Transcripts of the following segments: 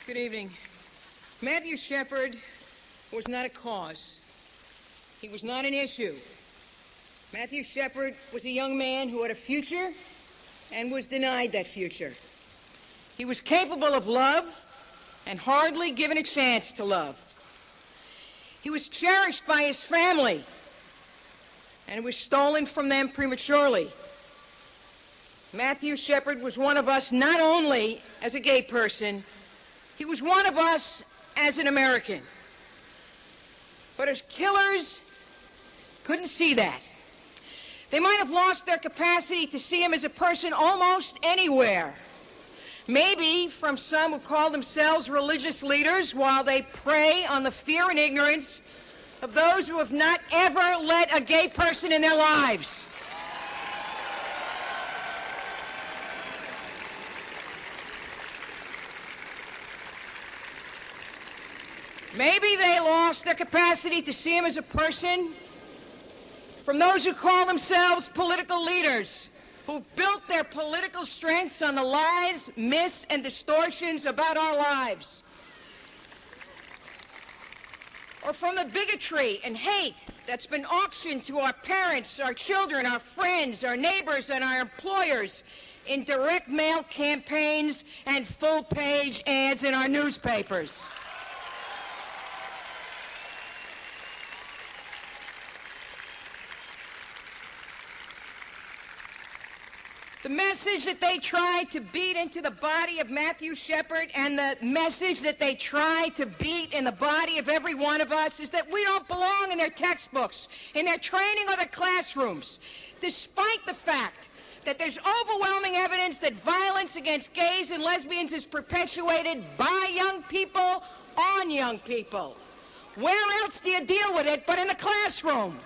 Good evening. Matthew Shepard was not a cause. He was not an issue. Matthew Shepard was a young man who had a future and was denied that future. He was capable of love and hardly given a chance to love. He was cherished by his family and was stolen from them prematurely. Matthew Shepard was one of us not only as a gay person, he was one of us as an American. But his killers couldn't see that. They might have lost their capacity to see him as a person almost anywhere. Maybe from some who call themselves religious leaders while they prey on the fear and ignorance of those who have not ever let a gay person in their lives. Maybe they lost their capacity to see him as a person from those who call themselves political leaders, who've built their political strengths on the lies, myths, and distortions about our lives. Or from the bigotry and hate that's been auctioned to our parents, our children, our friends, our neighbors, and our employers in direct mail campaigns and full-page ads in our newspapers. The message that they tried to beat into the body of Matthew Shepard and the message that they try to beat in the body of every one of us is that we don't belong in their textbooks, in their training or their classrooms, despite the fact that there's overwhelming evidence that violence against gays and lesbians is perpetuated by young people on young people. Where else do you deal with it but in the classroom?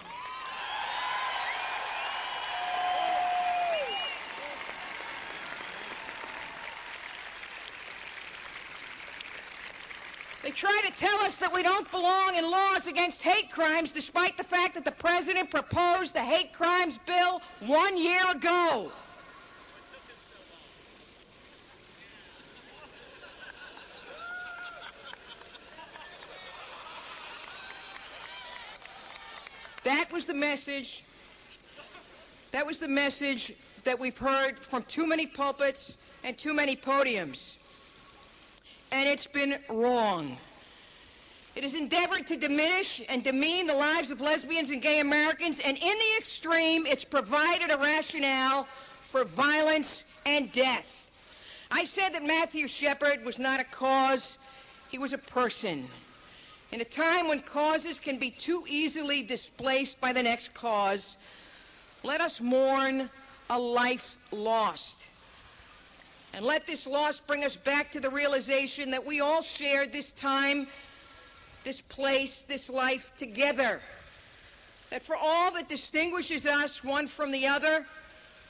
They try to tell us that we don't belong in laws against hate crimes, despite the fact that the president proposed the hate crimes bill 1 year ago. That was the message. That was the message that we've heard from too many pulpits and too many podiums. And it's been wrong. It has endeavored to diminish and demean the lives of lesbians and gay Americans, and in the extreme, it's provided a rationale for violence and death. I said that Matthew Shepard was not a cause, he was a person. In a time when causes can be too easily displaced by the next cause, let us mourn a life lost. And let this loss bring us back to the realization that we all share this time, this place, this life together. That for all that distinguishes us one from the other,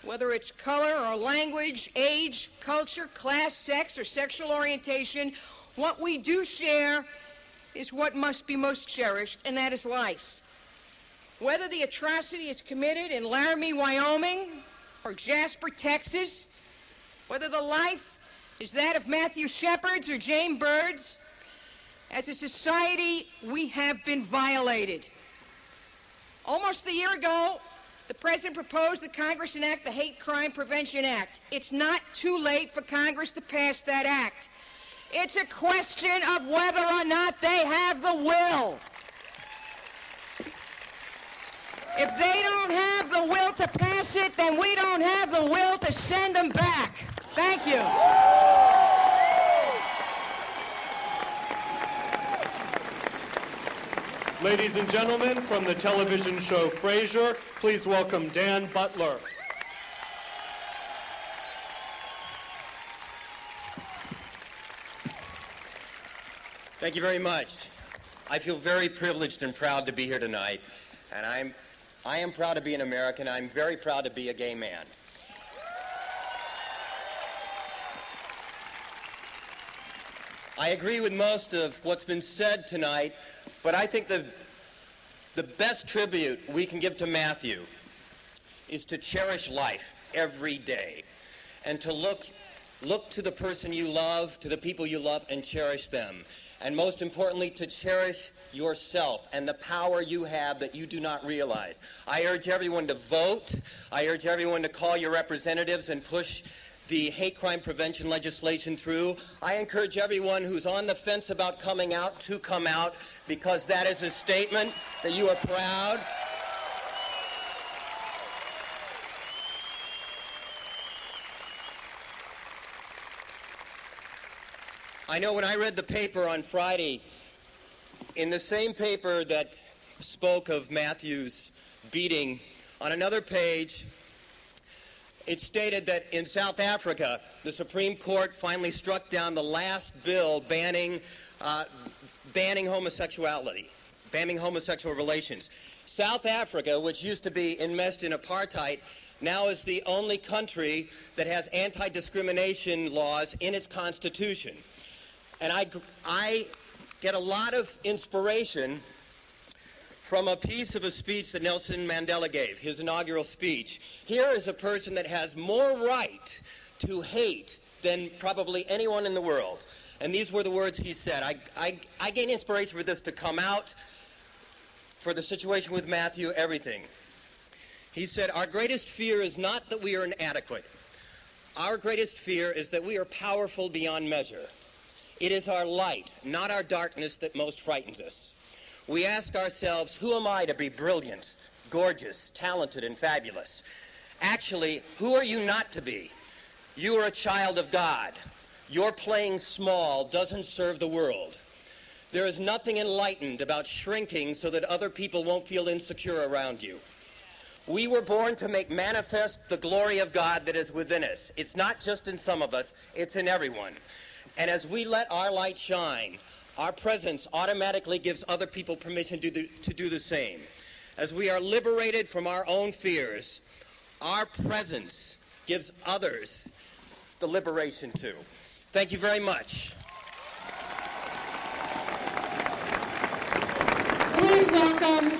whether it's color or language, age, culture, class, sex, or sexual orientation, what we do share is what must be most cherished, and that is life. Whether the atrocity is committed in Laramie, Wyoming, or Jasper, Texas, whether the life is that of Matthew Shepard's or Jane Bird's, as a society, we have been violated. Almost a year ago, the President proposed that Congress enact the Hate Crime Prevention Act. It's not too late for Congress to pass that act. It's a question of whether or not they have the will. If they don't have the will to pass it, then we don't have the will to send them back. Thank you. Ladies and gentlemen, from the television show Frasier, please welcome Dan Butler. Thank you very much. I feel very privileged and proud to be here tonight, and I am proud to be an American. I'm very proud to be a gay man. I agree with most of what's been said tonight, but I think the best tribute we can give to Matthew is to cherish life every day and to look Look to the person you love, to the people you love, and cherish them. And most importantly, to cherish yourself and the power you have that you do not realize. I urge everyone to vote. I urge everyone to call your representatives and push the hate crime prevention legislation through. I encourage everyone who's on the fence about coming out to come out, because that is a statement that you are proud. I know when I read the paper on Friday, in the same paper that spoke of Matthew's beating, on another page, it stated that in South Africa, the Supreme Court finally struck down the last bill banning homosexuality, banning homosexual relations. South Africa, which used to be enmeshed in apartheid, now is the only country that has anti-discrimination laws in its constitution. And I get a lot of inspiration from a piece of a speech that Nelson Mandela gave, his inaugural speech. Here is a person that has more right to hate than probably anyone in the world. And these were the words he said. I gain inspiration for this to come out, for the situation with Matthew, everything. He said, "Our greatest fear is not that we are inadequate. Our greatest fear is that we are powerful beyond measure. It is our light, not our darkness, that most frightens us. We ask ourselves, who am I to be brilliant, gorgeous, talented, and fabulous? Actually, who are you not to be? You are a child of God. Your playing small doesn't serve the world. There is nothing enlightened about shrinking so that other people won't feel insecure around you. We were born to make manifest the glory of God that is within us. It's not just in some of us, it's in everyone. And as we let our light shine, our presence automatically gives other people permission to do the same. As we are liberated from our own fears, our presence gives others the liberation too." Thank you very much. Please welcome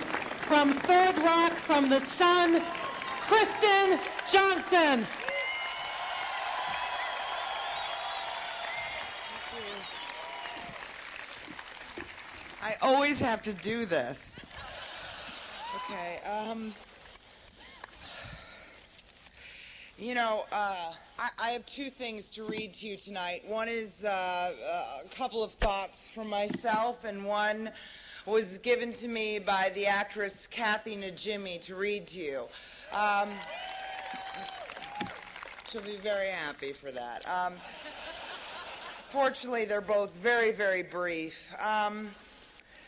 from Third Rock from the Sun, Kristen Johnston. I always have to do this. Okay, I have two things to read to you tonight. One is a couple of thoughts from myself, and one was given to me by the actress Kathy Najimy to read to you. She'll be very happy for that. Fortunately, they're both very, very brief.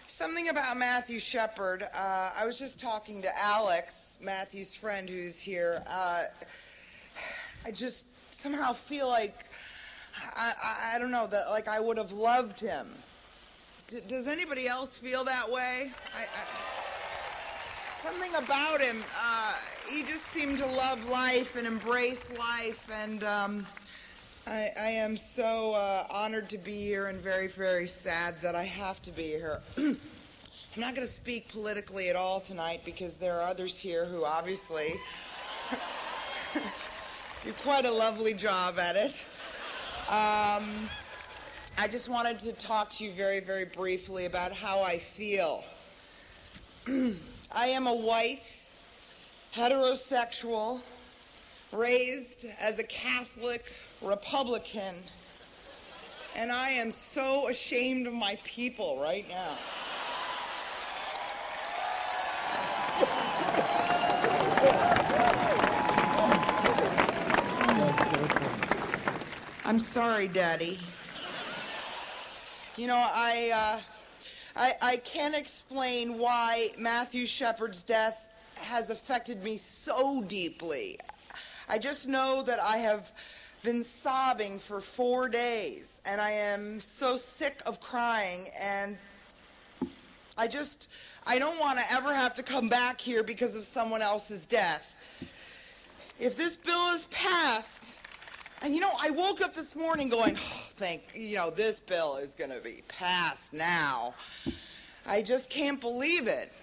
Something about Matthew Shepard. I was just talking to Alex, Matthew's friend who's here. I just somehow feel like, I don't know, that like I would have loved him. Does anybody else feel that way? Something about him, he just seemed to love life and embrace life, and I am so honored to be here and very, very sad that I have to be here. I'm not going to speak politically at all tonight because there are others here who obviously do quite a lovely job at it. I just wanted to talk to you very, very briefly about how I feel. I am a white, heterosexual, raised as a Catholic Republican, and I am so ashamed of my people right now. I'm sorry, Daddy. You know, I can't explain why Matthew Shepard's death has affected me so deeply. I just know that I have been sobbing for 4 days, and I am so sick of crying, and I don't want to ever have to come back here because of someone else's death. If this bill is passed, and I woke up this morning going, oh, this bill is going to be passed now. I just can't believe it.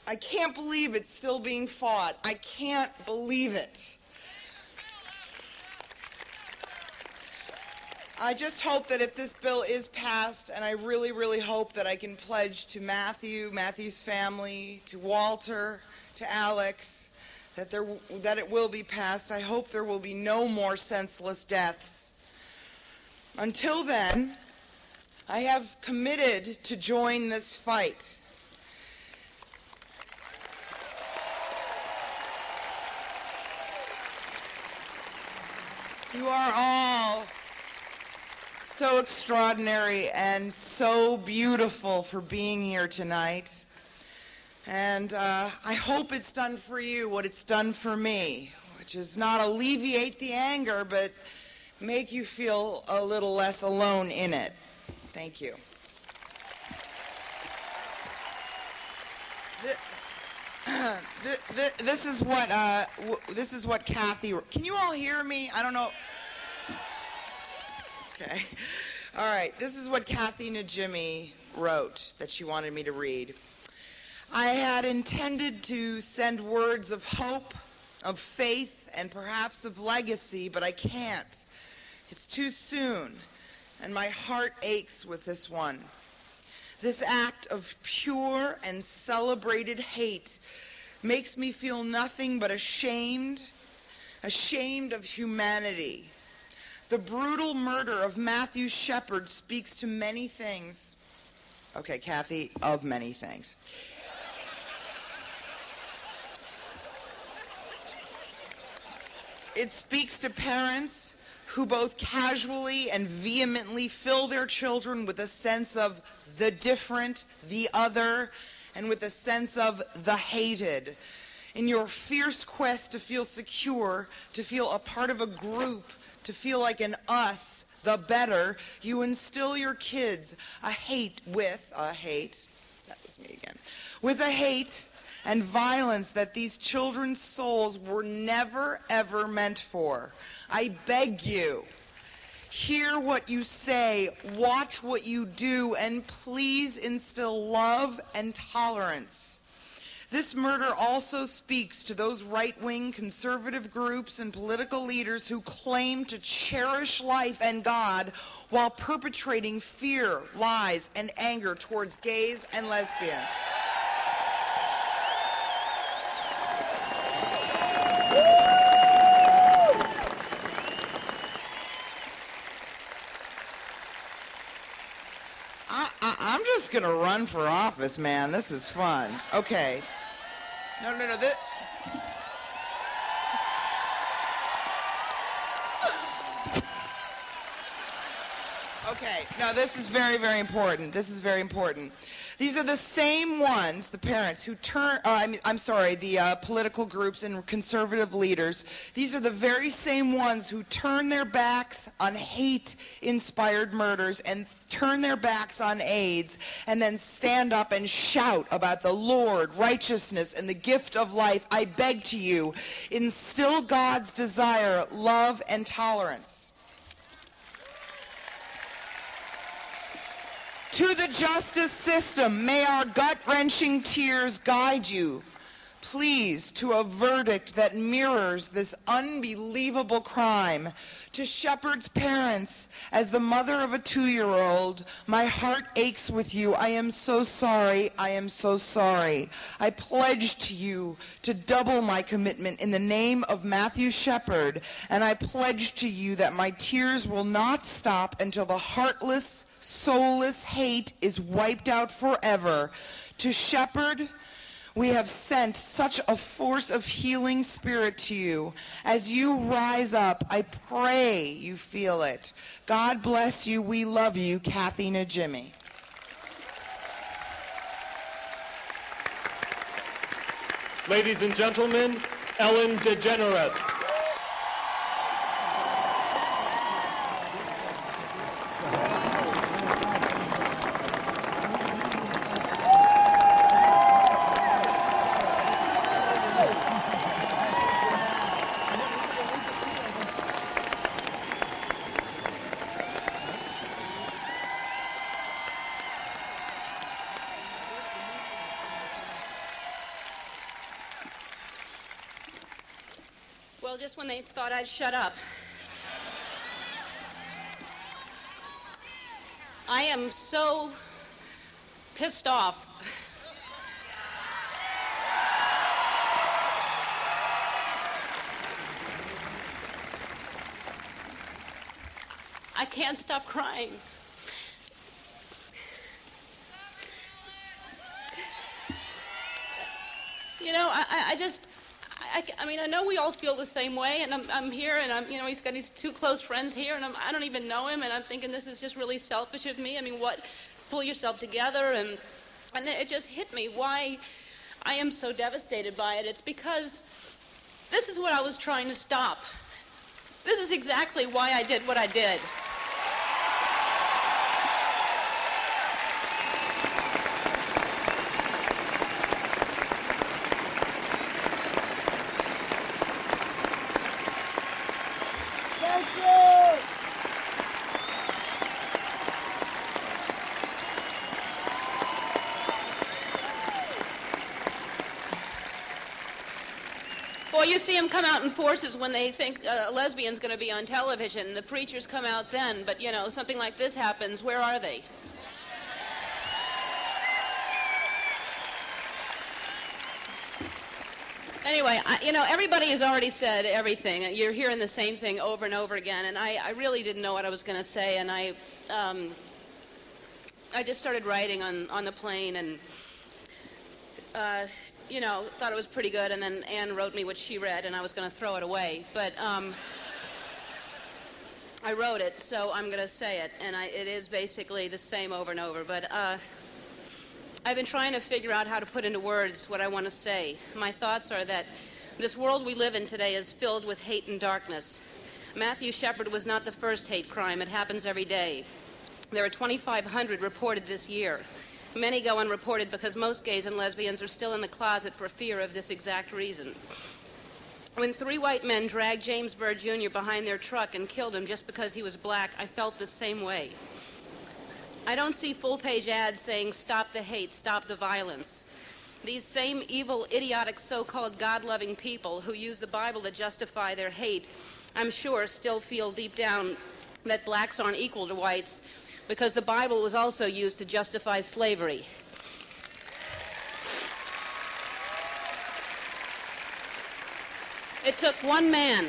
I can't believe it's still being fought. I can't believe it. I just hope that if this bill is passed, and I really, really hope that I can pledge to Matthew's family, to Walter, to Alex, that it will be passed. I hope there will be no more senseless deaths. Until then, I have committed to join this fight. You are all so extraordinary and so beautiful for being here tonight. And I hope it's done for you what it's done for me, which is not alleviate the anger, but make you feel a little less alone in it. Thank you. This is what Kathy. Can you all hear me? I don't know. Okay. All right. This is what Kathy Najimy wrote that she wanted me to read. I had intended to send words of hope, of faith, and perhaps of legacy, but I can't. It's too soon, and my heart aches with this one. This act of pure and celebrated hate makes me feel nothing but ashamed of humanity. The brutal murder of Matthew Shepard speaks to many things. Okay, Kathy, of many things. It speaks to parents who both casually and vehemently fill their children with a sense of the different, the other, and with a sense of the hated. In your fierce quest to feel secure, to feel a part of a group, to feel like an us, the better, you instill your kids with a hate and violence that these children's souls were never, ever meant for. I beg you, hear what you say, watch what you do, and please instill love and tolerance. This murder also speaks to those right-wing conservative groups and political leaders who claim to cherish life and God while perpetrating fear, lies, and anger towards gays and lesbians. I'm just going to run for office, man. This is fun. Okay. No. Okay. No, this is very, very important. This is very important. These are the same ones, the parents who the political groups and conservative leaders. These are the very same ones who turn their backs on hate-inspired murders and turn their backs on AIDS and then stand up and shout about the Lord, righteousness, and the gift of life. I beg to you, instill God's desire, love, and tolerance. To the justice system, may our gut-wrenching tears guide you, please, to a verdict that mirrors this unbelievable crime. To Shepard's parents, as the mother of a 2-year-old, my heart aches with you. I am so sorry. I am so sorry. I pledge to you to double my commitment in the name of Matthew Shepard, and I pledge to you that my tears will not stop until the heartless, soulless hate is wiped out forever. To Shepard, we have sent such a force of healing spirit to you. As you rise up, I pray you feel it. God bless you. We love you, Kathy Najimy. Ladies and gentlemen, Ellen Degeneres. Well, just when they thought I'd shut up. I am so pissed off. I can't stop crying. You know, I mean, I know we all feel the same way, and I'm here, and you know, he's got these two close friends here, and I don't even know him, and I'm thinking this is just really selfish of me. I mean, pull yourself together, and it just hit me why I am so devastated by it. It's because this is what I was trying to stop. This is exactly why I did what I did. Well, you see them come out in forces when they think a lesbian's going to be on television. The preachers come out then, but, you know, something like this happens. Where are they? Anyway, you know, everybody has already said everything. You're hearing the same thing over and over again, and I really didn't know what I was going to say, and I just started writing on the plane, and you know, thought it was pretty good, and then Anne wrote me what she read, and I was going to throw it away. But I wrote it, so I'm going to say it, and it is basically the same over and over. But I've been trying to figure out how to put into words what I want to say. My thoughts are that this world we live in today is filled with hate and darkness. Matthew Shepard was not the first hate crime. It happens every day. There are 2,500 reported this year. Many go unreported because most gays and lesbians are still in the closet for fear of this exact reason. When 3 white men dragged James Byrd Jr. behind their truck and killed him just because he was black, I felt the same way. I don't see full-page ads saying, "Stop the hate, stop the violence." These same evil, idiotic, so-called God-loving people who use the Bible to justify their hate, I'm sure, still feel deep down that blacks aren't equal to whites, because the Bible was also used to justify slavery. It took one man,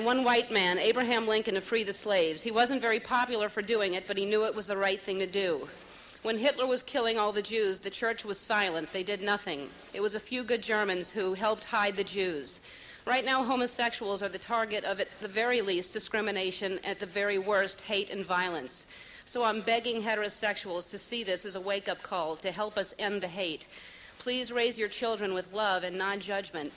one white man, Abraham Lincoln, to free the slaves. He wasn't very popular for doing it, but he knew it was the right thing to do. When Hitler was killing all the Jews, the church was silent. They did nothing. It was a few good Germans who helped hide the Jews. Right now, homosexuals are the target of, at the very least, discrimination, at the very worst, hate and violence. So I'm begging heterosexuals to see this as a wake-up call to help us end the hate. Please raise your children with love and non-judgment.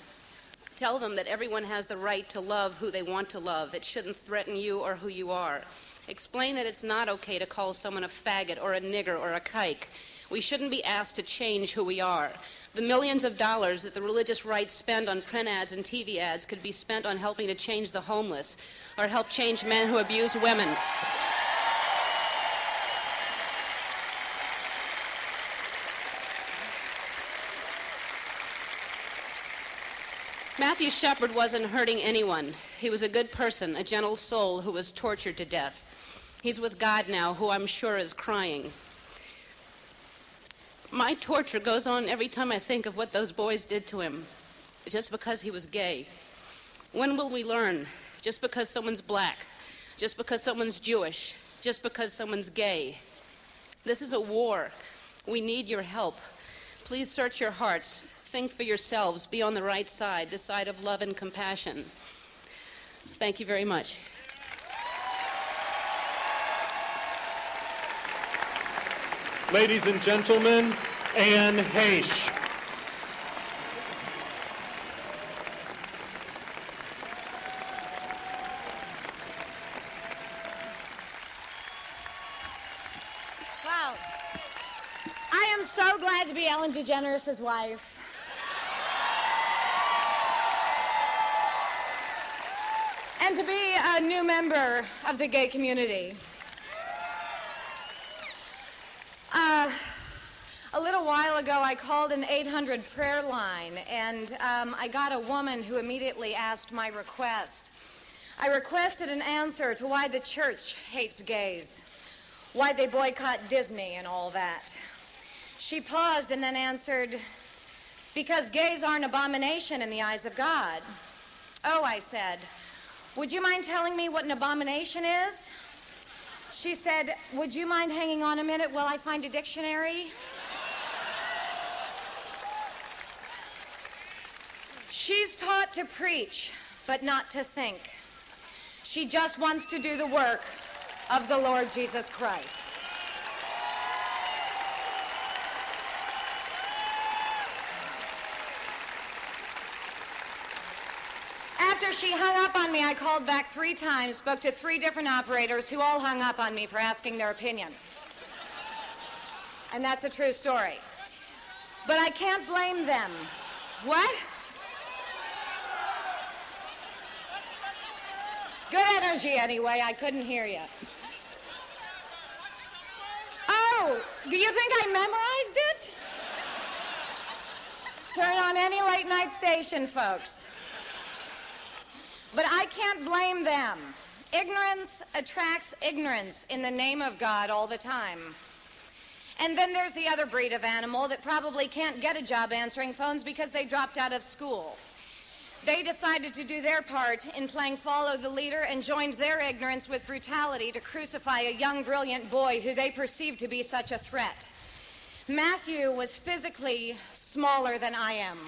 Tell them that everyone has the right to love who they want to love. It shouldn't threaten you or who you are. Explain that it's not okay to call someone a faggot or a nigger or a kike. We shouldn't be asked to change who we are. The millions of dollars that the religious right spend on print ads and TV ads could be spent on helping to change the homeless or help change men who abuse women. Matthew Shepard wasn't hurting anyone. He was a good person, a gentle soul who was tortured to death. He's with God now, who I'm sure is crying. My torture goes on every time I think of what those boys did to him, just because he was gay. When will we learn? Just because someone's black, just because someone's Jewish, just because someone's gay. This is a war. We need your help. Please search your hearts. Think for yourselves. Be on the right side, the side of love and compassion. Thank you very much. Ladies and gentlemen, Anne Heche. Wow. I am so glad to be Ellen Degeneres' wife. And to be a new member of the gay community. A little while ago, I called an 800 prayer line, and I got a woman who immediately asked my request. I requested an answer to why the church hates gays. why'd they boycott Disney and all that. She paused and then answered, because gays are an abomination in the eyes of God. Oh, I said, would you mind telling me what an abomination is? She said, would you mind hanging on a minute while I find a dictionary? She's taught to preach, but not to think. She just wants to do the work of the Lord Jesus Christ. After she hung up on me, I called back 3 times, spoke to 3 different operators who all hung up on me for asking their opinion. And that's a true story. But I can't blame them. What? Good energy, anyway. I couldn't hear you. Oh, do you think I memorized it? Turn on any late night station, folks. But I can't blame them. Ignorance attracts ignorance in the name of God all the time. And then there's the other breed of animal that probably can't get a job answering phones because they dropped out of school. They decided to do their part in playing follow the leader and joined their ignorance with brutality to crucify a young, brilliant boy who they perceived to be such a threat. Matthew was physically smaller than I am.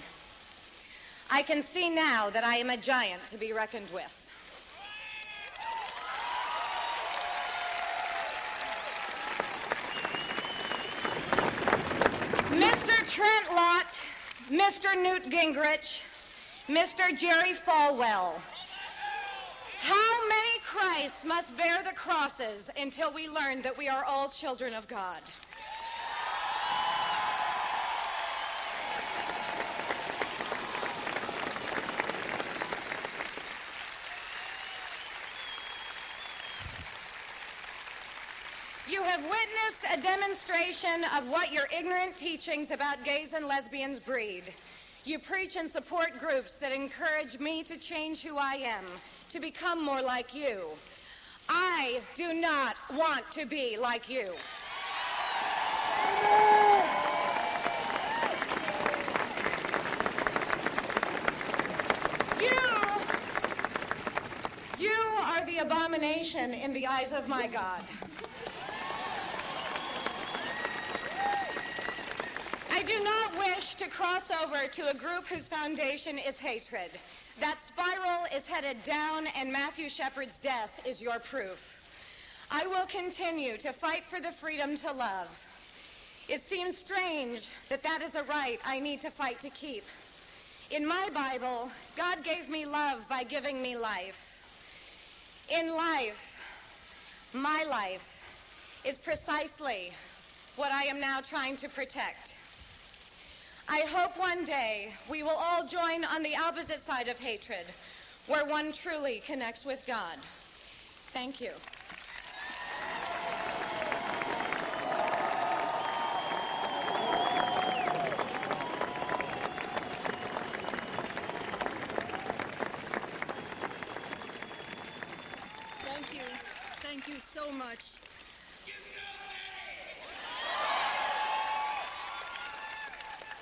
I can see now that I am a giant to be reckoned with. Mr. Trent Lott, Mr. Newt Gingrich, Mr. Jerry Falwell. How many Christs must bear the crosses until we learn that we are all children of God? You have witnessed a demonstration of what your ignorant teachings about gays and lesbians breed. You preach and support groups that encourage me to change who I am, to become more like you. I do not want to be like you. You are the abomination in the eyes of my God. I do not wish to cross over to a group whose foundation is hatred. That spiral is headed down, and Matthew Shepard's death is your proof. I will continue to fight for the freedom to love. It seems strange that that is a right I need to fight to keep. In my Bible, God gave me love by giving me life. In life, my life is precisely what I am now trying to protect. I hope one day we will all join on the opposite side of hatred, where one truly connects with God. Thank you. Thank you. Thank you so much.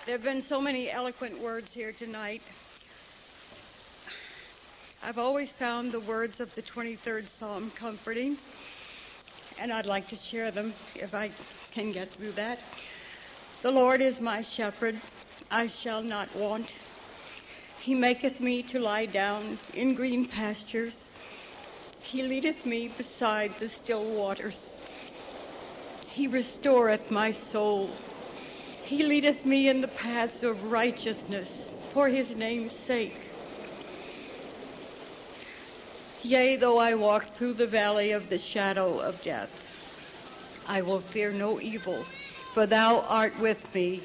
There have been so many eloquent words here tonight. I've always found the words of the 23rd Psalm comforting, and I'd like to share them if I can get through that. The Lord is my shepherd, I shall not want. He maketh me to lie down in green pastures. He leadeth me beside the still waters. He restoreth my soul. He leadeth me in the paths of righteousness for his name's sake. Yea, though I walk through the valley of the shadow of death, I will fear no evil, for thou art with me.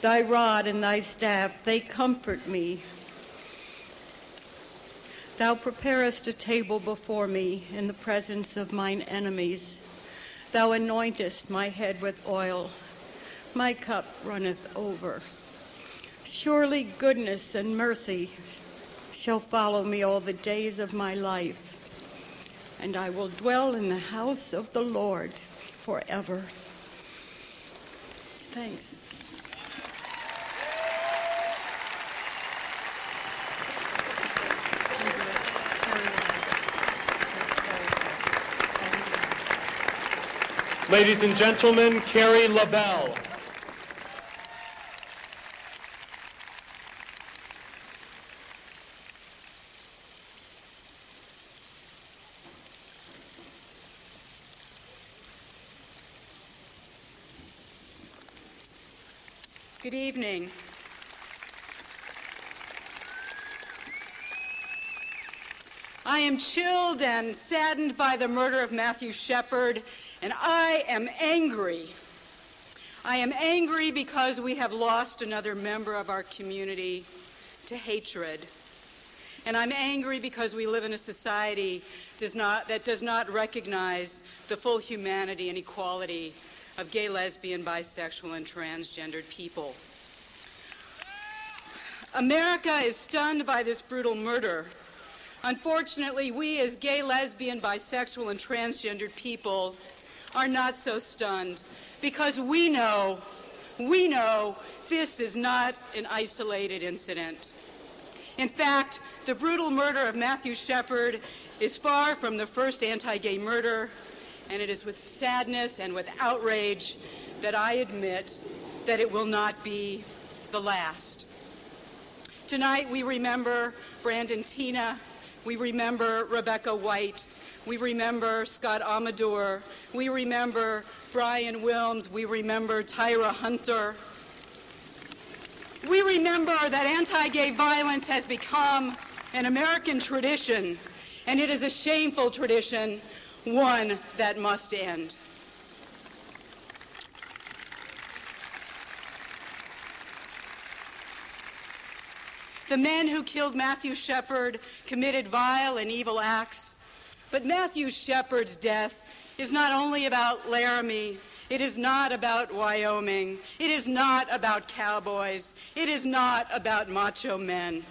Thy rod and thy staff, they comfort me. Thou preparest a table before me in the presence of mine enemies. Thou anointest my head with oil. My cup runneth over. Surely goodness and mercy shall follow me all the days of my life, and I will dwell in the house of the Lord forever. Thanks. Ladies and gentlemen, Carrie LaBelle. Good evening. I am chilled and saddened by the murder of Matthew Shepard, and I am angry. I am angry because we have lost another member of our community to hatred. And I'm angry because we live in a society that does not recognize the full humanity and equality of gay, lesbian, bisexual, and transgendered people. America is stunned by this brutal murder. Unfortunately, we as gay, lesbian, bisexual, and transgendered people are not so stunned because we know this is not an isolated incident. In fact, the brutal murder of Matthew Shepard is far from the first anti-gay murder, and it is with sadness and with outrage that I admit that it will not be the last. Tonight we remember Brandon Tina, we remember Rebecca White, we remember Scott Amador, we remember Brian Wilms, we remember Tyra Hunter. We remember that anti-gay violence has become an American tradition, and it is a shameful tradition, one that must end. The men who killed Matthew Shepard committed vile and evil acts, but Matthew Shepard's death is not only about Laramie, it is not about Wyoming, it is not about cowboys, it is not about macho men.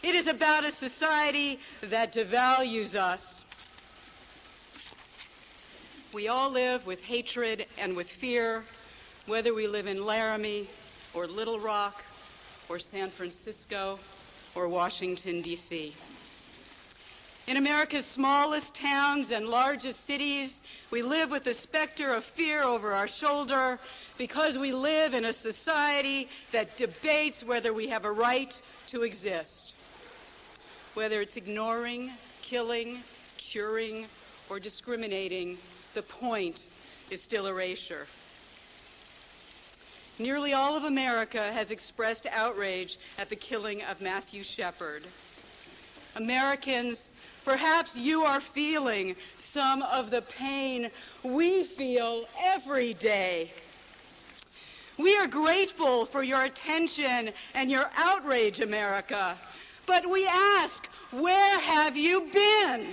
It is about a society that devalues us. We all live with hatred and with fear, whether we live in Laramie or Little Rock or San Francisco or Washington, D.C. In America's smallest towns and largest cities, we live with the specter of fear over our shoulder because we live in a society that debates whether we have a right to exist. Whether it's ignoring, killing, curing, or discriminating, the point is still erasure. Nearly all of America has expressed outrage at the killing of Matthew Shepard. Americans, perhaps you are feeling some of the pain we feel every day. We are grateful for your attention and your outrage, America. But we ask, where have you been?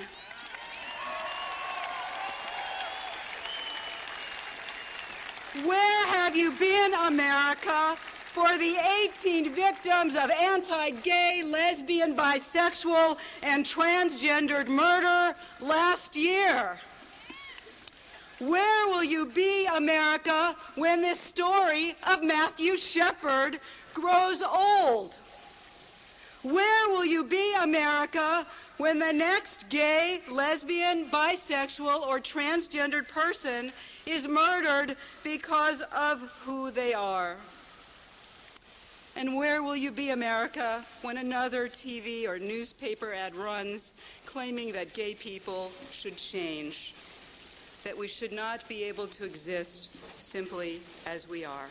Where have you been, America, for the 18 victims of anti-gay, lesbian, bisexual, and transgendered murder last year? Where will you be, America, when this story of Matthew Shepard grows old? Where will you be, America, when the next gay, lesbian, bisexual, or transgendered person is murdered because of who they are? And where will you be, America, when another TV or newspaper ad runs claiming that gay people should change, that we should not be able to exist simply as we are?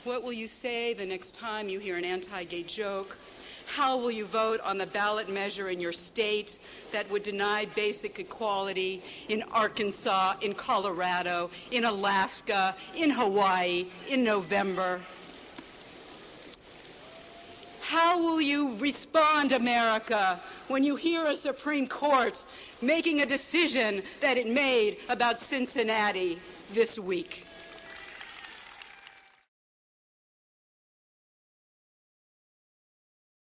What will you say the next time you hear an anti-gay joke? How will you vote on the ballot measure in your state that would deny basic equality in Arkansas, in Colorado, in Alaska, in Hawaii, in November? How will you respond, America, when you hear a Supreme Court making a decision that it made about Cincinnati this week?